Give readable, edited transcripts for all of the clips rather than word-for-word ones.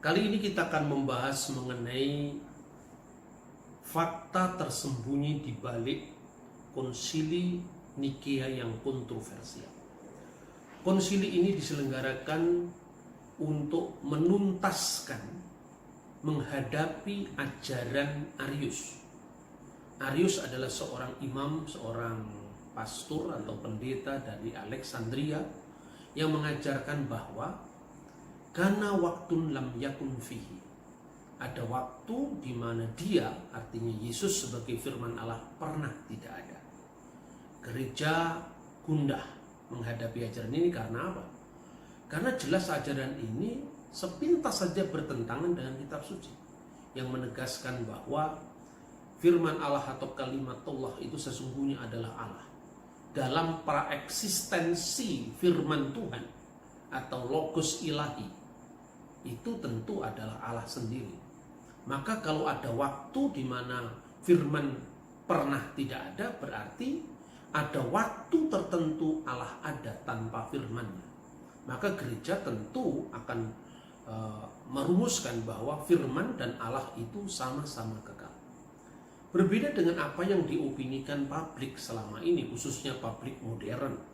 Kali ini kita akan membahas mengenai fakta tersembunyi di balik konsili Nikea yang kontroversial. Konsili ini diselenggarakan untuk menuntaskan menghadapi ajaran Arius. Arius adalah seorang imam, seorang pastor atau pendeta dari Alexandria yang mengajarkan bahwa karena waktu lam yakun fihi, ada waktu di mana dia, artinya Yesus sebagai firman Allah, pernah tidak ada. Gereja gundah menghadapi ajaran ini karena apa? Karena jelas ajaran ini sepintas saja bertentangan dengan kitab suci yang menegaskan bahwa firman Allah atau kalimat Allah itu sesungguhnya adalah Allah. Dalam praeksistensi firman Tuhan atau logos ilahi, itu tentu adalah Allah sendiri. Maka kalau ada waktu di mana firman pernah tidak ada, berarti ada waktu tertentu Allah ada tanpa firman-Nya. Maka gereja tentu akan merumuskan bahwa firman dan Allah itu sama-sama kekal. Berbeda dengan apa yang diopinikan publik selama ini, khususnya publik modern,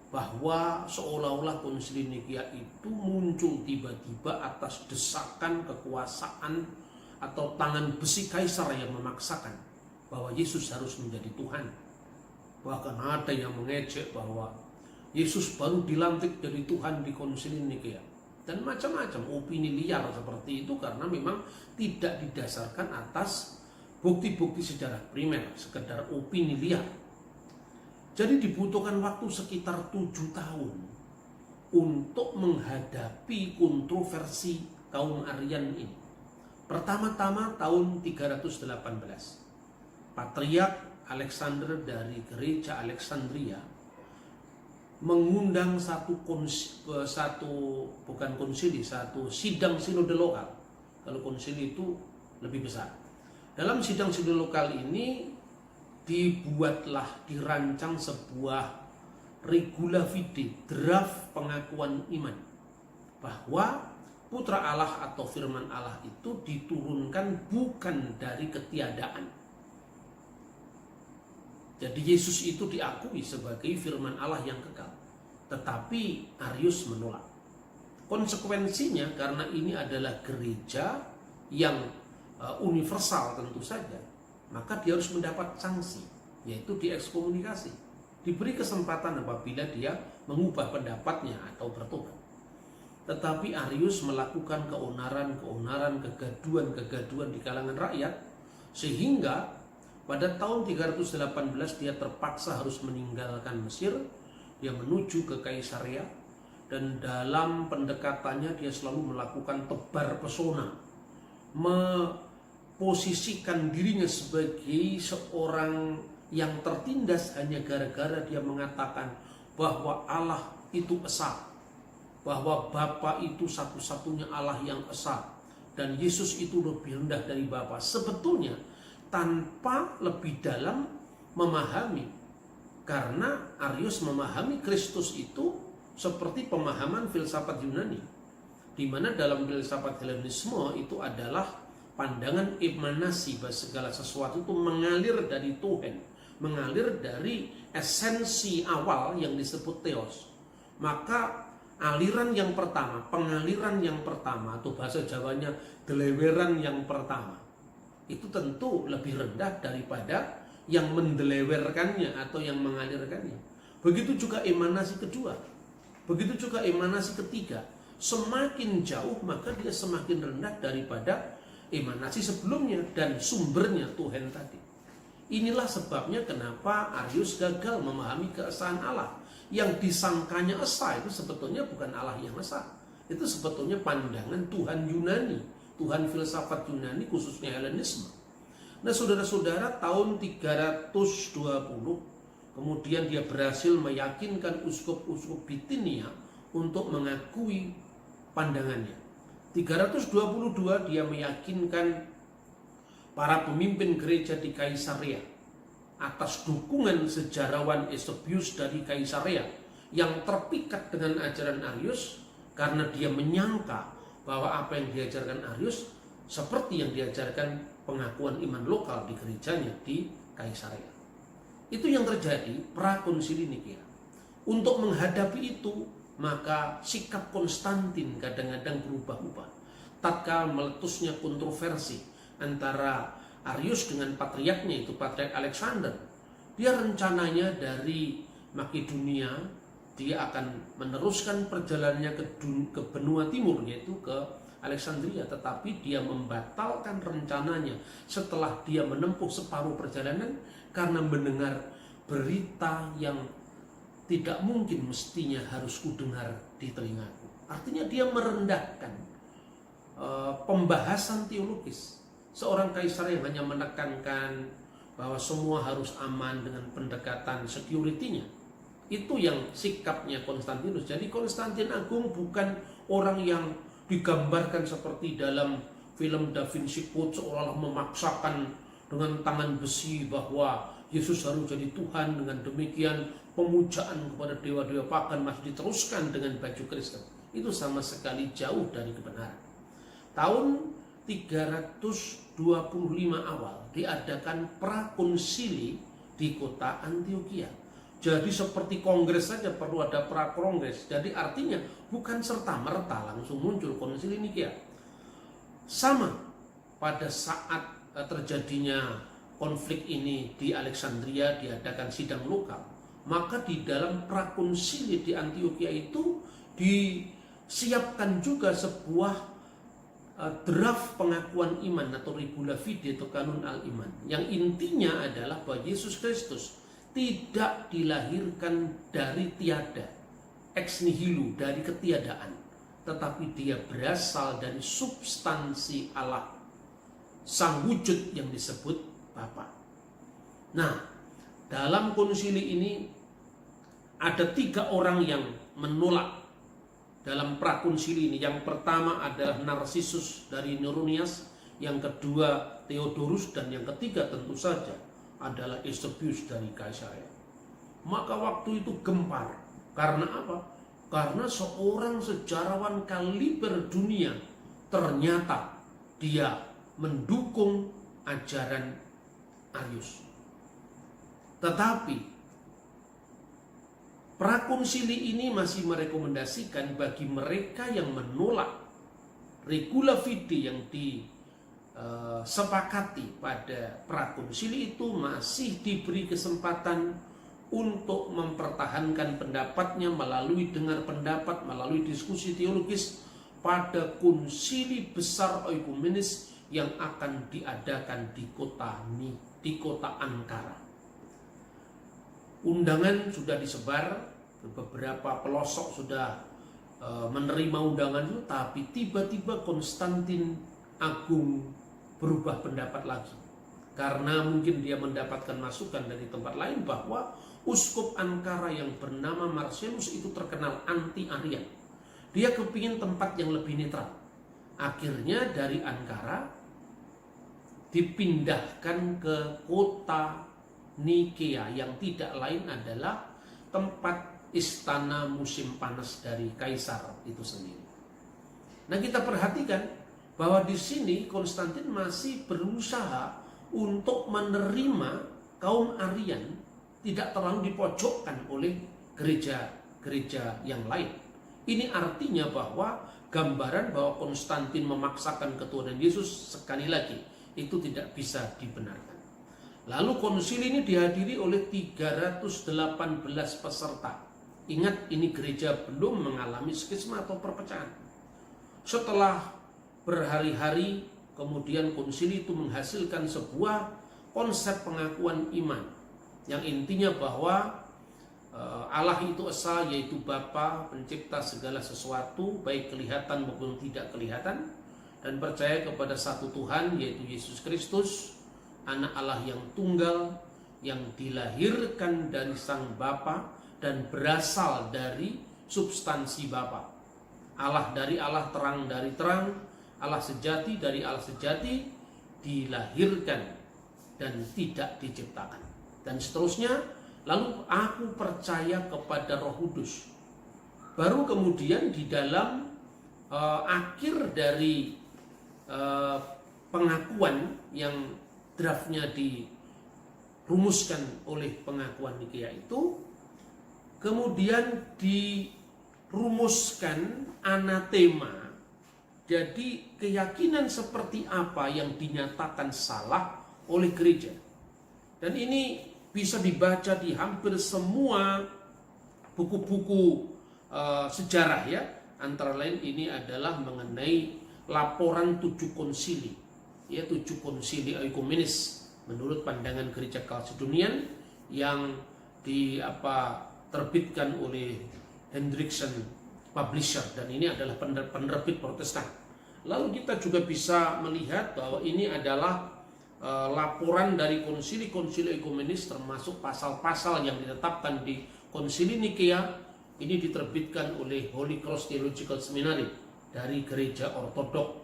bahwa seolah-olah konsili Nikea itu muncul tiba-tiba atas desakan kekuasaan atau tangan besi kaisar yang memaksakan bahwa Yesus harus menjadi Tuhan. Bahkan ada yang mengejek bahwa Yesus baru dilantik jadi Tuhan di konsili Nikea. Dan macam-macam opini liar seperti itu karena memang tidak didasarkan atas bukti-bukti sejarah primer, sekedar opini liar. Jadi dibutuhkan waktu sekitar 7 tahun untuk menghadapi kontroversi kaum Arian ini. Pertama-tama tahun 318, Patriark Alexander dari gereja Alexandria mengundang satu sidang sinode lokal. Kalau konsili itu lebih besar. Dalam sidang sinode lokal ini dirancang sebuah regula fide, draft pengakuan iman, bahwa putra Allah atau firman Allah itu diturunkan bukan dari ketiadaan. Jadi Yesus itu diakui sebagai firman Allah yang kekal, tetapi Arius menolak. Konsekuensinya, karena ini adalah gereja yang universal tentu saja, maka dia harus mendapat sanksi, yaitu diekskomunikasi, diberi kesempatan apabila dia mengubah pendapatnya atau bertobat. Tetapi Arius melakukan keonaran, kegaduan di kalangan rakyat, sehingga pada tahun 318 dia terpaksa harus meninggalkan Mesir. Dia menuju ke Kaisaria, dan dalam pendekatannya dia selalu melakukan tebar pesona, posisikan dirinya sebagai seorang yang tertindas hanya gara-gara dia mengatakan bahwa Allah itu esa, bahwa Bapa itu satu-satunya Allah yang esa, dan Yesus itu lebih rendah dari Bapa. Sebetulnya tanpa lebih dalam memahami, karena Arius memahami Kristus itu seperti pemahaman filsafat Yunani, di mana dalam filsafat Helenisme itu adalah pandangan emanasi, bahwa segala sesuatu itu mengalir dari Tuhan, mengalir dari esensi awal yang disebut theos. Maka pengaliran yang pertama atau bahasa Jawanya deleweran yang pertama, itu tentu lebih rendah daripada yang mendelewerkannya atau yang mengalirkannya. Begitu juga emanasi kedua, begitu juga emanasi ketiga. Semakin jauh maka dia semakin rendah daripada emanasi sebelumnya dan sumbernya Tuhan tadi. Inilah sebabnya kenapa Arius gagal memahami keesaan Allah. Yang disangkanya esa itu sebetulnya bukan Allah yang esa. Itu sebetulnya pandangan Tuhan Yunani, Tuhan filsafat Yunani, khususnya Helenisme. Nah saudara-saudara, tahun 320 kemudian dia berhasil meyakinkan uskup-uskup Bitinia untuk mengakui pandangannya. 322 dia meyakinkan para pemimpin gereja di Kaisaria atas dukungan sejarawan Eusebius dari Kaisaria yang terpikat dengan ajaran Arius, karena dia menyangka bahwa apa yang diajarkan Arius seperti yang diajarkan pengakuan iman lokal di gerejanya di Kaisarea. Itu yang terjadi prakonsili Nikea. Untuk menghadapi itu, maka sikap Konstantin kadang-kadang berubah-ubah. Tatkala meletusnya kontroversi antara Arius dengan patriarknya, itu Patriark Alexander, dia rencananya dari Makedonia dia akan meneruskan perjalanannya ke benua timur, yaitu ke Alexandria, tetapi dia membatalkan rencananya setelah dia menempuh separuh perjalanan karena mendengar berita yang tidak mungkin mestinya harus kudengar di telingaku. Artinya dia merendahkan pembahasan teologis. Seorang kaisar yang hanya menekankan bahwa semua harus aman dengan pendekatan security-nya. Itu yang sikapnya Konstantinus. Jadi Konstantin Agung bukan orang yang digambarkan seperti dalam film Da Vinci Code, seolah-olah memaksakan dengan tangan besi bahwa Yesus harus jadi Tuhan. Dengan demikian pemujaan kepada dewa-dewa pagan masih diteruskan dengan baju Kristen. Itu sama sekali jauh dari kebenaran. Tahun 325 awal diadakan prakonsili di kota Antioquia. Jadi seperti kongres saja perlu ada prakongres. Jadi artinya bukan serta-merta langsung muncul konsili Nikea. Sama pada saat terjadinya konflik ini di Alexandria diadakan sidang lokal. Maka di dalam prakonsili di Antioquia itu disiapkan juga sebuah draft pengakuan iman atau regula fide atau kanun al-iman. Yang intinya adalah bahwa Yesus Kristus tidak dilahirkan dari tiada, ex nihilo, dari ketiadaan, tetapi dia berasal dari substansi Allah, sang wujud yang disebut Bapa. Nah, dalam konsili ini ada 3 orang yang menolak dalam prakonsili ini. Yang pertama adalah Narsisus dari Neronias, yang kedua Theodorus, dan yang ketiga tentu saja adalah Eusebius dari Kaisarea. Maka waktu itu gempar. Karena apa? Karena seorang sejarawan kaliber dunia ternyata dia mendukung ajaran Arius. Tetapi prakonsili ini masih merekomendasikan bagi mereka yang menolak regula fide yang disepakati pada prakonsili itu masih diberi kesempatan untuk mempertahankan pendapatnya melalui dengar pendapat, melalui diskusi teologis pada konsili besar oikumenis yang akan diadakan di kota Ankara. Undangan sudah disebar, beberapa pelosok sudah menerima undangan itu, tapi tiba-tiba Konstantin Agung berubah pendapat lagi. Karena mungkin dia mendapatkan masukan dari tempat lain bahwa uskup Ankara yang bernama Marcellus itu terkenal anti-Arian. Dia kepingin tempat yang lebih netral. Akhirnya dari Ankara dipindahkan ke kota Nikea yang tidak lain adalah tempat istana musim panas dari kaisar itu sendiri. Nah, kita perhatikan bahwa di sini Konstantin masih berusaha untuk menerima kaum Arian tidak terlalu dipojokkan oleh gereja-gereja yang lain. Ini artinya bahwa gambaran bahwa Konstantin memaksakan ketuhanan Yesus sekali lagi itu tidak bisa dibenarkan. Lalu konsili ini dihadiri oleh 318 peserta. Ingat, ini gereja belum mengalami skisma atau perpecahan. Setelah berhari-hari, kemudian konsili itu menghasilkan sebuah konsep pengakuan iman yang intinya bahwa Allah itu esa, yaitu Bapa, pencipta segala sesuatu, baik kelihatan maupun tidak kelihatan, dan percaya kepada satu Tuhan, yaitu Yesus Kristus, Anak Allah yang tunggal, yang dilahirkan dari Sang Bapa dan berasal dari substansi Bapa. Allah dari Allah, terang dari terang, Allah sejati dari Allah sejati, dilahirkan dan tidak diciptakan. Dan seterusnya, lalu aku percaya kepada Roh Kudus. Baru kemudian di dalam akhir dari pengakuan yang draftnya dirumuskan oleh pengakuan Nikea itu, kemudian dirumuskan anatema. Jadi keyakinan seperti apa yang dinyatakan salah oleh gereja. Dan ini bisa dibaca di hampir semua buku-buku sejarah ya. Antara lain ini adalah mengenai laporan 7 konsili. Ya, 7 konsili ekumenis menurut pandangan gereja Kalsedonian yang terbitkan oleh Hendrickson Publisher, dan ini adalah penerbit Protestan. Lalu kita juga bisa melihat bahwa ini adalah laporan dari konsili-konsili ekumenis, termasuk pasal-pasal yang ditetapkan di konsili Nikea. Ini diterbitkan oleh Holy Cross Theological Seminary dari gereja ortodok.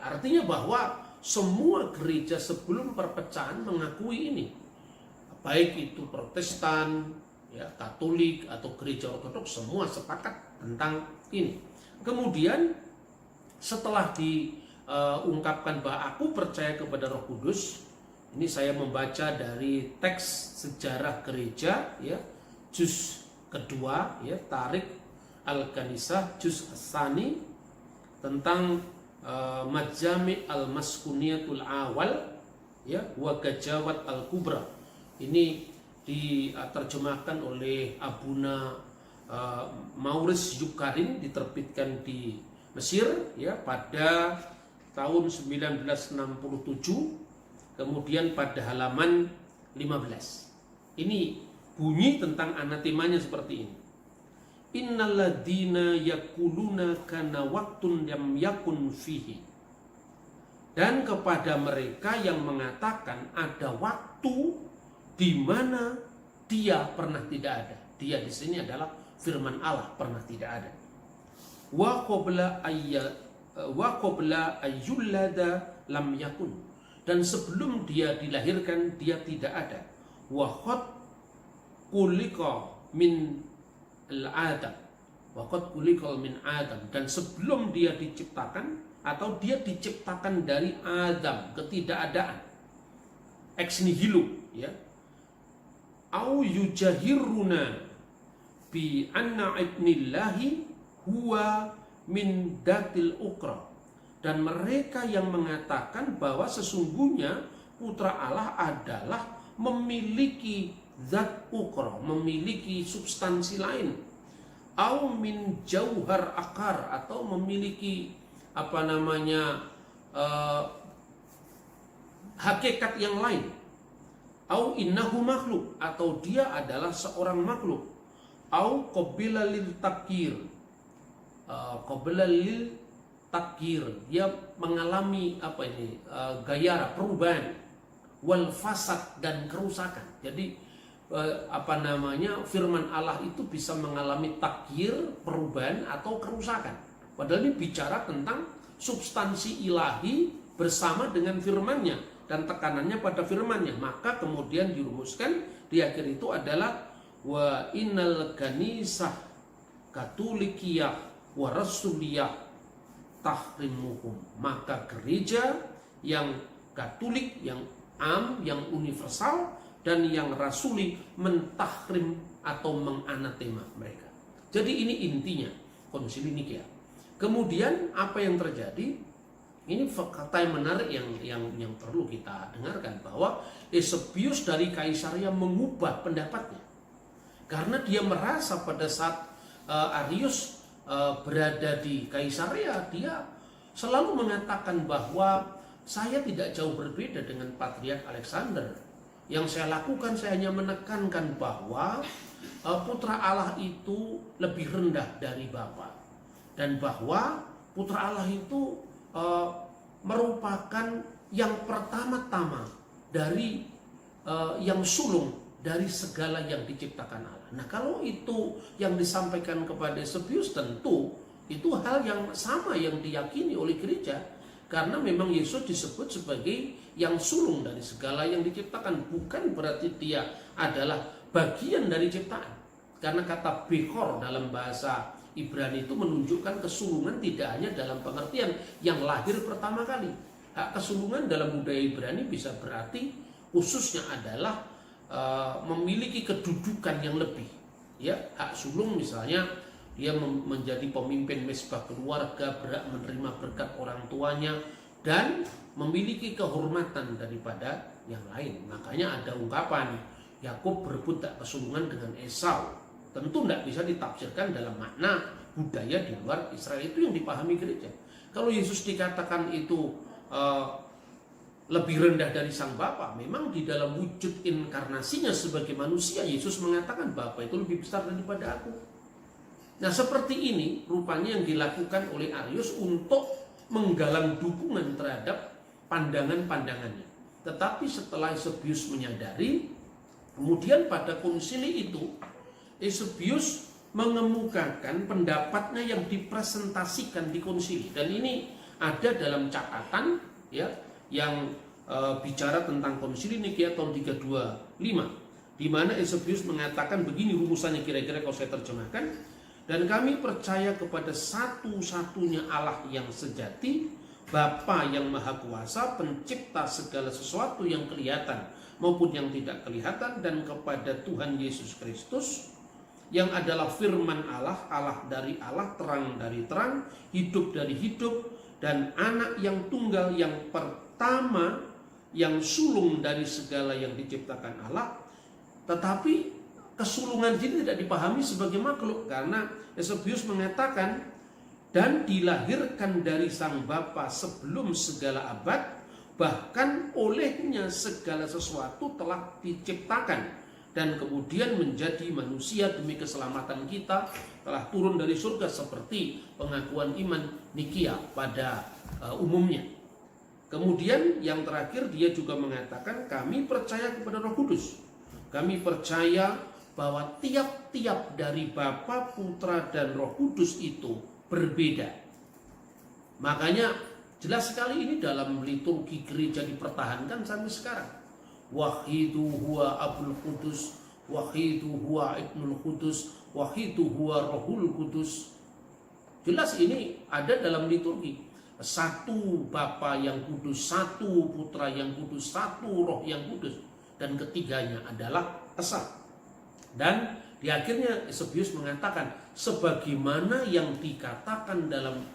Artinya bahwa semua gereja sebelum perpecahan mengakui ini, baik itu Protestan, ya, Katolik atau gereja ortodoks, semua sepakat tentang ini. Kemudian setelah diungkapkan bahwa aku percaya kepada Roh Kudus, ini saya membaca dari teks sejarah gereja, ya, juz kedua, ya, Tarik Al-Kanisah juz As-Sani, tentang Majami' Al-Maskuniyatul Awal, ya, wa Gajawat Al-Kubra. Ini diterjemahkan oleh Abuna Maurice Yukarin, diterbitkan di Mesir, ya, pada tahun 1967, kemudian pada halaman 15. Ini bunyi tentang anatemanya seperti ini. Innalladzina yakuluna kana waktun yam yakun fihi. Dan kepada mereka yang mengatakan ada waktu di mana dia pernah tidak ada. Dia di sini adalah firman Allah, pernah tidak ada. Wa qabla ayyullada lam yakun. Dan sebelum dia dilahirkan dia tidak ada. Wa qad kulika min al-adam. Wa qad kulika min adam. Dan sebelum dia diciptakan, atau dia diciptakan dari Adam, ketidakadaan, ex nihilo, ya. Au yujahiruna bi anna ibnillahi huwa min datil ukra. Dan mereka yang mengatakan bahwa sesungguhnya putra Allah adalah memiliki zat ukra, memiliki substansi lain. Au min jauhar akar, atau memiliki hakikat yang lain. Au innahu makhluk, atau dia adalah seorang makhluk. Au qabila lil takir, dia mengalami gayara, perubahan, wal fasad, dan kerusakan. Jadi firman Allah itu bisa mengalami takir, perubahan atau kerusakan. Padahal ini bicara tentang substansi ilahi bersama dengan firman-Nya dan tekanannya pada firman-Nya. Maka kemudian dirumuskan di akhir itu adalah wa innal kanisah katolikiyah wa rasuliyah tahrimuhum. Maka gereja yang Katolik, yang yang universal dan yang rasuli mentahrim atau menganatema mereka. Jadi ini intinya konsili Nikea. Kemudian apa yang terjadi? Ini kata yang menarik yang perlu kita dengarkan, bahwa Eusebius dari Kaisaria mengubah pendapatnya karena dia merasa pada saat Arius berada di Kaisaria, dia selalu mengatakan bahwa saya tidak jauh berbeda dengan Patriark Alexander. Yang saya lakukan, saya hanya menekankan bahwa putra Allah itu lebih rendah dari Bapa, dan bahwa putra Allah itu merupakan yang pertama-tama dari yang sulung dari segala yang diciptakan Allah. Nah, kalau itu yang disampaikan kepada Eusebius, tentu itu hal yang sama yang diyakini oleh gereja, karena memang Yesus disebut sebagai yang sulung dari segala yang diciptakan. Bukan berarti dia adalah bagian dari ciptaan, karena kata Bechor dalam bahasa Ibrani itu menunjukkan kesulungan tidak hanya dalam pengertian yang lahir pertama kali. Hak kesulungan dalam budaya Ibrani bisa berarti khususnya adalah memiliki kedudukan yang lebih. Ya, hak sulung misalnya dia menjadi pemimpin mesbah keluarga, berhak menerima berkat orang tuanya, dan memiliki kehormatan daripada yang lain. Makanya ada ungkapan Yakub berebut hak kesulungan dengan Esau. Tentu tidak bisa ditafsirkan dalam makna budaya di luar Israel. Itu yang dipahami gereja. Kalau Yesus dikatakan itu lebih rendah dari sang Bapa, memang di dalam wujud inkarnasinya sebagai manusia, Yesus mengatakan Bapa itu lebih besar daripada aku. Nah, seperti ini rupanya yang dilakukan oleh Arius untuk menggalang dukungan terhadap pandangan-pandangannya. Tetapi setelah Eusebius menyadari, kemudian pada konsili itu Eusebius mengemukakan pendapatnya yang dipresentasikan di konsili, dan ini ada dalam catatan ya yang bicara tentang konsili Nikea tahun 325, di mana Eusebius mengatakan begini rumusannya kira-kira kalau saya terjemahkan: dan kami percaya kepada satu-satunya Allah yang sejati, Bapa yang Maha Kuasa, pencipta segala sesuatu yang kelihatan maupun yang tidak kelihatan, dan kepada Tuhan Yesus Kristus yang adalah firman Allah, Allah dari Allah, terang dari terang, hidup dari hidup, dan anak yang tunggal yang pertama, yang sulung dari segala yang diciptakan Allah. Tetapi kesulungan ini tidak dipahami sebagai makhluk, karena Eusebius mengatakan dan dilahirkan dari sang Bapa sebelum segala abad, bahkan olehnya segala sesuatu telah diciptakan, dan kemudian menjadi manusia demi keselamatan kita, telah turun dari surga seperti pengakuan iman Nikea pada umumnya. Kemudian yang terakhir dia juga mengatakan kami percaya kepada Roh Kudus. Kami percaya bahwa tiap-tiap dari Bapa, Putra, dan Roh Kudus itu berbeda. Makanya jelas sekali ini dalam liturgi gereja dipertahankan sampai sekarang. Wahidu huwa Abul Qudus, wahidu huwa Ibnul Qudus, wahidu huwa Rohul Qudus. Jelas ini ada dalam liturgi. Satu Bapa yang kudus, satu Putra yang kudus, satu Roh yang kudus, dan ketiganya adalah Esa. Dan di akhirnya Eusebius mengatakan sebagaimana yang dikatakan dalam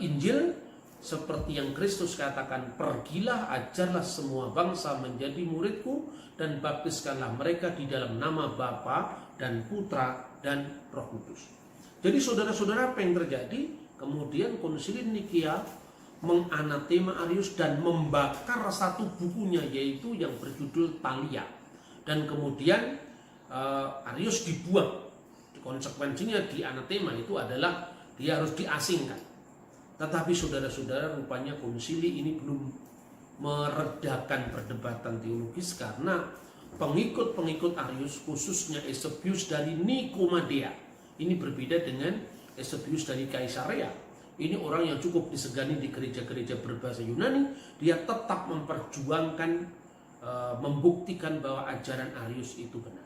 Injil, seperti yang Kristus katakan, pergilah ajarlah semua bangsa menjadi muridku dan baptiskanlah mereka di dalam nama Bapa dan Putra dan Roh Kudus. Jadi saudara-saudara, apa yang terjadi? Kemudian konsili Nikea menganatema Arius dan membakar satu bukunya, yaitu yang berjudul Thalia. Dan kemudian Arius dibuang. Konsekuensinya di anatema itu adalah dia harus diasingkan. Tetapi saudara-saudara, rupanya konsili ini belum meredakan perdebatan teologis, karena pengikut-pengikut Arius, khususnya Eusebius dari Nikomadea, ini berbeda dengan Eusebius dari Kaisarea. Ini orang yang cukup disegani di gereja-gereja berbahasa Yunani. Dia tetap memperjuangkan, membuktikan bahwa ajaran Arius itu benar.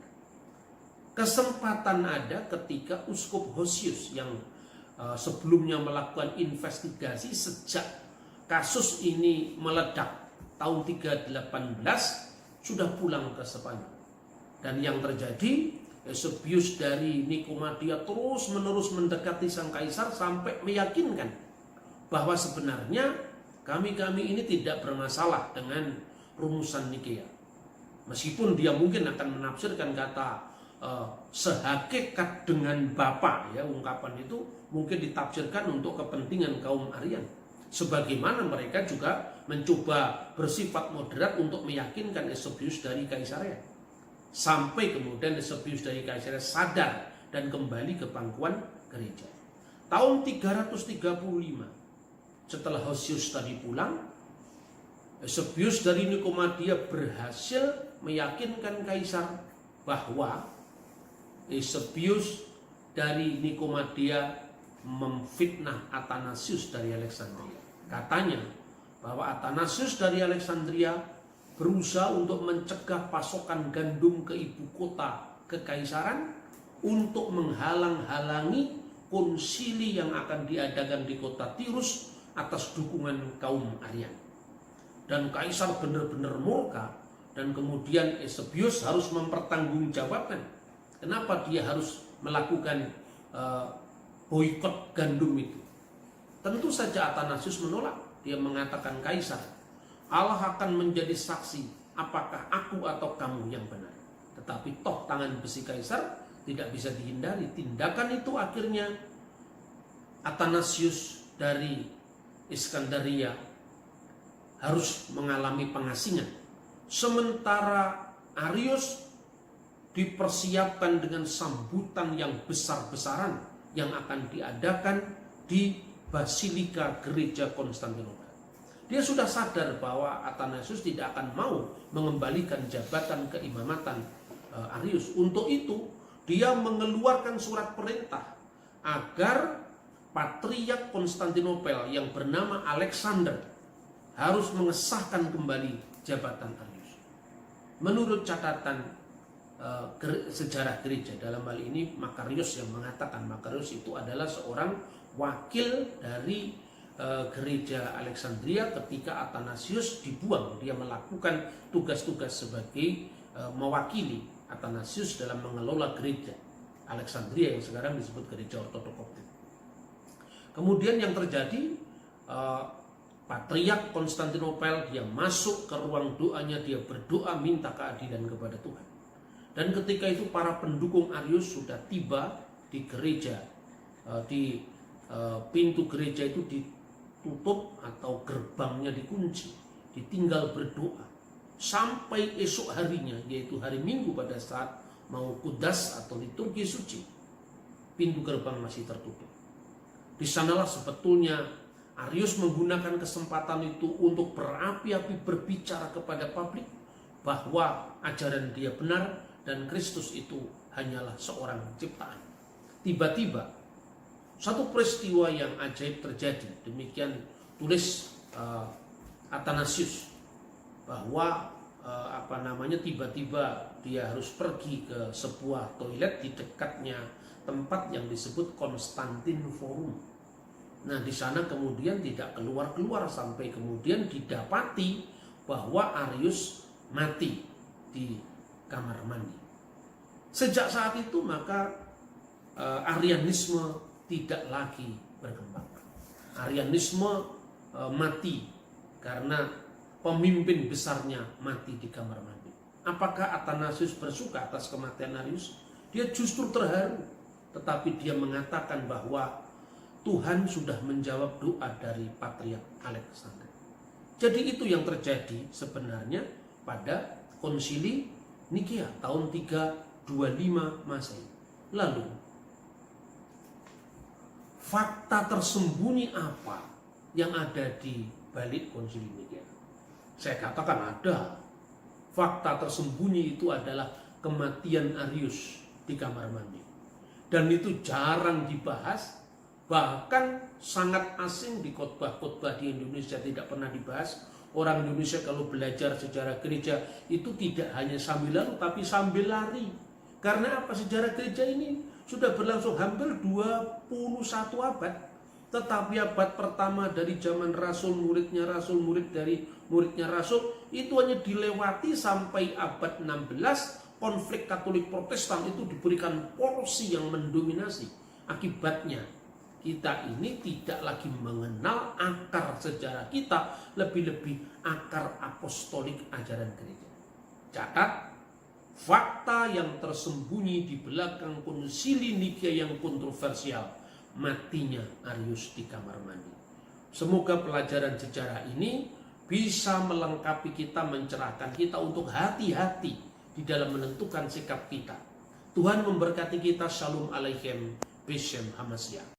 Kesempatan ada ketika Uskup Hosius yang sebelumnya melakukan investigasi sejak kasus ini meledak tahun 318 sudah pulang ke Spanyol. Dan yang terjadi, Eusebius dari Nikomadea terus-menerus mendekati sang kaisar sampai meyakinkan bahwa sebenarnya kami ini tidak bermasalah dengan rumusan Nikea. Meskipun dia mungkin akan menafsirkan kata sehakikat dengan Bapa, ya, ungkapan itu mungkin ditafsirkan untuk kepentingan kaum Arian. Sebagaimana mereka juga mencoba bersifat moderat untuk meyakinkan Eusebius dari Kaisarea. Sampai kemudian Eusebius dari Kaisarea sadar dan kembali ke pangkuan gereja. Tahun 335 setelah Hosius tadi pulang, Eusebius dari Nikomadea berhasil meyakinkan kaisar bahwa Eusebius dari Nikomadea memfitnah Athanasius dari Alexandria. Katanya bahwa Athanasius dari Alexandria berusaha untuk mencegah pasokan gandum ke ibu kota kekaisaran untuk menghalang-halangi konsili yang akan diadakan di kota Tirus atas dukungan kaum Arian. Dan kaisar benar-benar murka, dan kemudian Eusebius harus mempertanggungjawabkan kenapa dia harus melakukan boikot gandum itu. Tentu saja Athanasius menolak. Dia mengatakan, kaisar, Allah akan menjadi saksi apakah aku atau kamu yang benar. Tetapi toh tangan besi kaisar tidak bisa dihindari. Tindakan itu akhirnya Athanasius dari Iskandaria harus mengalami pengasingan. Sementara Arius dipersiapkan dengan sambutan yang besar-besaran yang akan diadakan di Basilika Gereja Konstantinopel. Dia sudah sadar bahwa Athanasius tidak akan mau mengembalikan jabatan keimamatan Arius. Untuk itu, dia mengeluarkan surat perintah agar Patriark Konstantinopel yang bernama Alexander harus mengesahkan kembali jabatan Arius. Menurut catatan sejarah gereja, dalam hal ini Makarios yang mengatakan, Makarios itu adalah seorang wakil dari gereja Alexandria ketika Athanasius dibuang. Dia melakukan tugas-tugas sebagai mewakili Athanasius dalam mengelola gereja Alexandria yang sekarang disebut gereja Ortodok Koptik. Kemudian yang terjadi, Patriark Konstantinopel, dia masuk ke ruang doanya, dia berdoa minta keadilan kepada Tuhan. Dan ketika itu para pendukung Arius sudah tiba di gereja, di pintu gereja itu ditutup atau gerbangnya dikunci, ditinggal berdoa sampai esok harinya, yaitu hari Minggu pada saat mau kudas atau liturgi suci, pintu gerbang masih tertutup. Di sanalah sebetulnya Arius menggunakan kesempatan itu untuk berapi-api berbicara kepada publik bahwa ajaran dia benar dan Kristus itu hanyalah seorang ciptaan. Tiba-tiba satu peristiwa yang ajaib terjadi. Demikian tulis Athanasius, bahwa tiba-tiba dia harus pergi ke sebuah toilet di dekatnya tempat yang disebut Konstantin Forum. Nah, di sana kemudian tidak keluar-keluar sampai kemudian didapati bahwa Arius mati di kamar mandi. Sejak saat itu maka Arianisme tidak lagi berkembang. Arianisme mati karena pemimpin besarnya mati di kamar mandi. Apakah Athanasius bersuka atas kematian Arius? Dia justru terharu, tetapi dia mengatakan bahwa Tuhan sudah menjawab doa dari Patriark Alexander. Jadi itu yang terjadi sebenarnya pada Konsili Nikea tahun 325 Masehi. Lalu, fakta tersembunyi apa yang ada di balik Konsili Nikea? Saya katakan ada. Fakta tersembunyi itu adalah kematian Arius di kamar mandi. Dan itu jarang dibahas. Bahkan sangat asing di khotbah-khotbah di Indonesia, tidak pernah dibahas. Orang Indonesia kalau belajar sejarah gereja itu tidak hanya sambil lalu tapi sambil lari. Karena apa? Sejarah gereja ini sudah berlangsung hampir 21 abad. Tetapi abad pertama dari zaman Rasul, muridnya Rasul, murid dari muridnya Rasul, itu hanya dilewati sampai abad 16. Konflik Katolik Protestan itu diberikan porsi yang mendominasi. Akibatnya kita ini tidak lagi mengenal akar sejarah kita, lebih-lebih akar apostolik ajaran gereja. Catat, fakta yang tersembunyi di belakang Konsili Nikea yang kontroversial, matinya Arius di kamar mandi. Semoga pelajaran sejarah ini bisa melengkapi kita, mencerahkan kita untuk hati-hati di dalam menentukan sikap kita. Tuhan memberkati kita. Shalom Aleichem, Beshem Hamashiach.